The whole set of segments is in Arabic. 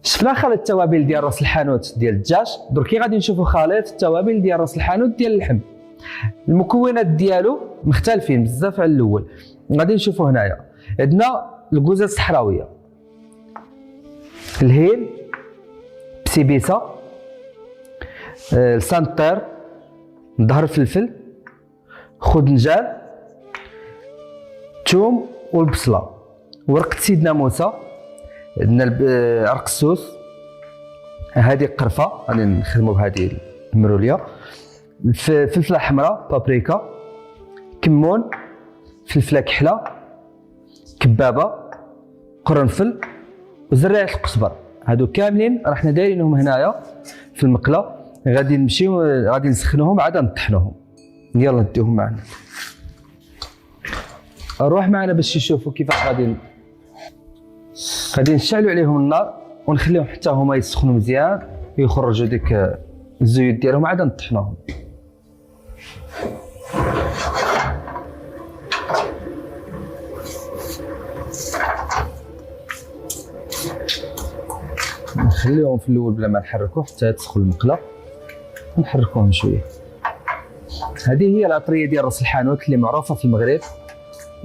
شفنا خليط التوابل ديال راس الحانوت ديال الدجاج. دركي غادي نشوفوا خليط التوابل ديال راس الحانوت ديال اللحم. المكونات ديالو مختلفين بزاف على الاول. غادي نشوفوا هنايا عندنا الكوزه الصحراويه، الهيل، بسيبيسه، السانتير، ظهر فلفل، خدنجان، الثوم والبصله، ورقه سيدنا موسى، عندنا عرق السوس، هذه قرفه غادي نخدموا بهذه المروليه، فلفله حمراء، بابريكا، كمون، فلفله كحله، كبابه، قرنفل وزريعه القزبر. هادو كاملين راه حنا دايرينهم هنايا في المقله. غادي نمشيو غادي نسخنوهم عاد نطحنوهم. يلا نديوهم معنا. روح معنا باش يشوفوا كيفاش غادي نشعلوا عليهم النار ونخليهم حتى هما يسخنوا مزيان ويخرجوا ديك الزيوت ديالهم عاد نطحنوهم. نخليهم في الاول بلا ما نحركوا حتى تسخن المقله، نحركوهم شويه. هذه هي العطريه ديال راس الحانوت اللي معروفه في المغرب،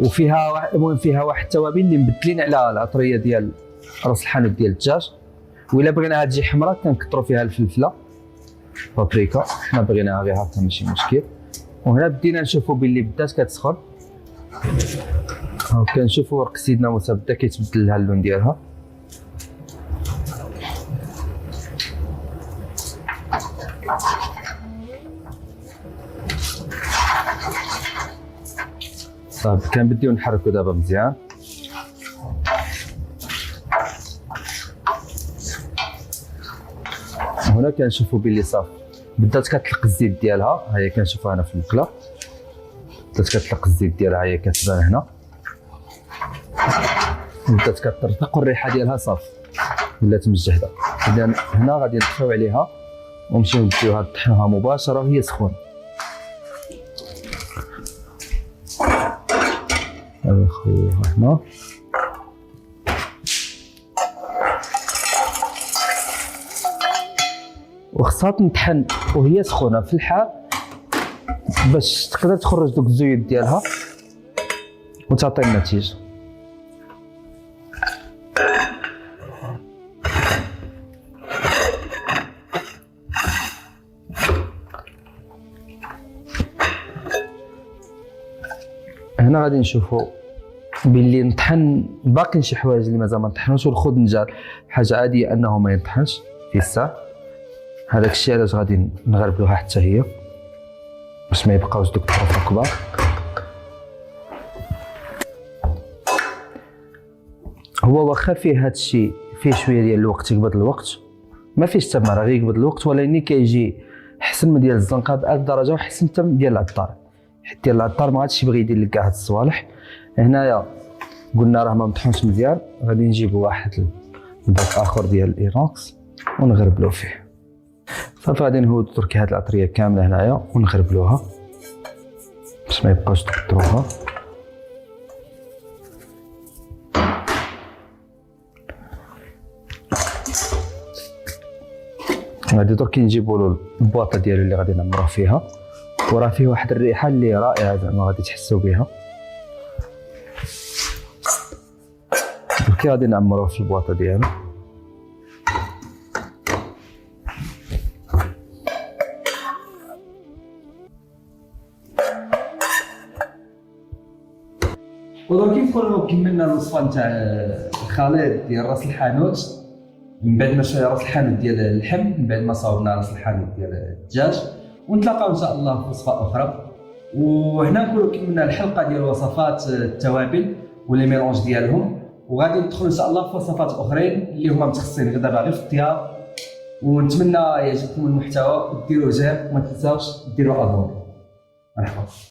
وفيها المهم فيها واحد التوابل اللي مبدلين على العطريه ديال راس الحانوت ديال الدجاج. وإلا بغيناها تجي حمراء كنكثروا فيها الفلفله، بابريكا. حنا بغيناها غير هكا ماشي مشكل. وهنا بدينا نشوفوا باللي بدات كتسخن. ها كنشوفوا ورق سيدنا موسى بدا كيتبدل لها اللون ديالها. صافي كنبديو نحركو دابا مزيان. هنا كنشوفوا باللي صافي بدات كتطلق الزيت ديالها. ها هي كنشوفوها هنا في المقله بدات كتطلق الزيت ديالها، هي كتبان هنا بدات كترتق الريحه ديالها صافي ولات مجهده. اذا هنا غادي نطفيو عليها ونمشيو نديوها نطحنوها مباشره وهي سخونه. نخويوها هنا وخصها تنطحن وهي سخونه في الحال باش تقدر تخرج دوك الزيوت ديالها وتعطي النتيجه. هنا غادي نشوفوا باللي نطحن باقي شي حوايج اللي مازال ما نطحنوش. والخدنجان حاجه عاديه انه ما ينطحنش في الساعه. هذاك الشيء علاش غادي نغربلوها حتى هي باش ما يبقاوش دوك الطرف كبار. هو واخا فيه هذا الشيء فيه شويه ديال الوقت يقبض الوقت، ما فيش تماره غير يقبض الوقت، ولكن كيجي حسن من ديال الزنقه بألف درجه وحسن حتى ديال العطار. حيت ديال العطار ما غاديش يبغي يدير لك كاع هاد الصوالح. هنايا قلنا راه ما مطحونش مزيان، غادي نجيبو واحد الباك اخر ديال الاينوكس ونغربلو فيه. صافي غادي نهودو دركي هاد العطريه كامله هنايا ونغربلوها باش ما يبقاوش تكثروها. غادي دركي نجيبو له البواطه ديالو اللي غادي نعمروه فيها، وراه فيه واحد الريحه اللي رائعه زعما غادي تحسوا بها. دركي غادي نعمروه في البواطه ديالو. ودركي نكونوا كملنا الوصفه نتاع الخليط ديال راس الحانوت. من بعد ما شرينا راس الحانوت ديال اللحم، من بعد ما صاوبنا راس الحانوت ديال الدجاج، ونتلاقاو ان شاء الله في وصفه اخرى. وهنا نكونوا كملنا الحلقه ديال وصفات التوابل ولي ميلونج ديالهم، وغادي ندخلوا ان شاء الله في وصفات اخرين اللي هما متخصصين غير دابا غير في الطياب. ونتمنى يعجبكم المحتوى وديروا جيم وما تنساوش ديروا ابوني. مرحبا.